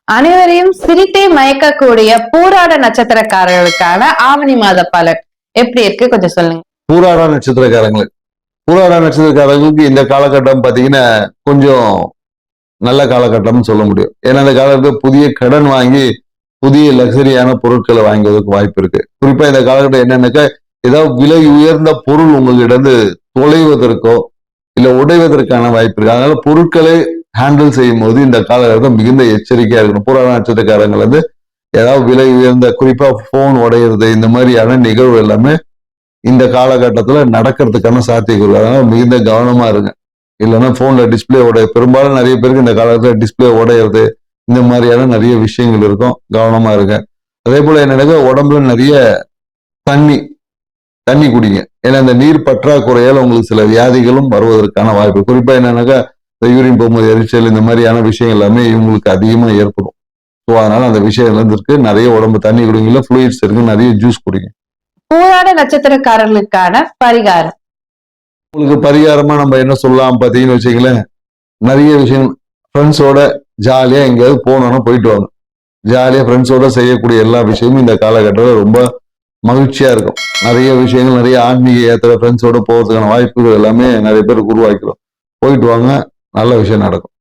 அனைவரையும் சிரித்தே மயக்கக்கூடிய பூராட நட்சத்திரக்காரர்களுக்கான ஆவணி மாத பலன் எப்படி இருக்கு கொஞ்சம் சொல்லுங்க. பூராட நட்சத்திரக்காரங்களுக்கு இந்த காலகட்டம் பாத்தீங்கன்னா கொஞ்சம் நல்ல காலகட்டம்னு சொல்ல முடியும். ஏன்னா இந்த காலகட்டத்தில் புதிய கடன் வாங்கி புதிய லக்ஸரியான பொருட்களை வாங்குவதற்கு வாய்ப்பு இருக்கு. குறிப்பா இந்த காலகட்டம் என்னன்னாக்கா ஏதாவது விலை உயர்ந்த பொருள் உங்ககிட்ட தொலைவதற்கோ இல்ல உடைவதற்கான வாய்ப்பு இருக்கு. அதனால பொருட்களை ஹேண்டில் செய்யும் போது இந்த காலகட்டம் மிகுந்த எச்சரிக்கையா இருக்கணும். பூராட நட்சத்திரக்காரங்கள் ஏதாவது விலை உயர்ந்த குறிப்பா போன் உடையிறது இந்த மாதிரியான நிகழ்வு எல்லாமே இந்த காலகட்டத்துல நடக்கிறதுக்கான சாத்தியக்கூறு. அதனால மிகுந்த கவனமா இருங்க. இல்லைன்னா போன்ல டிஸ்பிளே பெரும்பாலும் நிறைய பேருக்கு இந்த காலத்துல டிஸ்பிளே உடையிறது இந்த மாதிரியான நிறைய விஷயங்கள் இருக்கும். கவனமா இருங்க. அதே போல என்னன்னா உடம்புல நிறைய தண்ணி குடிங்க. ஏன்னா இந்த நீர் பற்றாக்குறையால் உங்களுக்கு சில வியாதிகளும் வருவதற்கான வாய்ப்பு. குறிப்பா என்னன்னாக்கா இந்த யூரின் போகும்போது எரிச்சல் இந்த மாதிரியான விஷயம் எல்லாமே இவங்களுக்கு அதிகமா ஏற்படும். ஸோ அதனால அந்த விஷயம் இருக்கு. நிறைய உடம்பு தண்ணி குடிங்க, ஃப்ளூயிட்ஸ் இருக்கு, நிறைய ஜூஸ் குடிங்க. பூராட நட்சத்திரக்காரர்களுக்கான பரிகாரம் உங்களுக்கு பரிகாரமா நம்ம என்ன சொல்லலாம் பாத்தீங்கன்னு வச்சுங்களேன், நிறைய விஷயம் ஃப்ரெண்ட்ஸோட ஜாலியா எங்கேயாவது போனோம்னா போயிட்டு வாங்க. ஜாலியா ஃப்ரெண்ட்ஸோட செய்யக்கூடிய எல்லா விஷயமும் இந்த காலகட்டத்தில் ரொம்ப மகிழ்ச்சியா இருக்கும். நிறைய விஷயங்கள் நிறைய ஆன்மீக ஏற்ற ஃப்ரெண்ட்ஸோட போகிறதுக்கான வாய்ப்புகள் எல்லாமே நிறைய பேருக்கு உருவாக்கிறோம். போயிட்டு வாங்க, நல்ல விஷயம் நடக்கும்.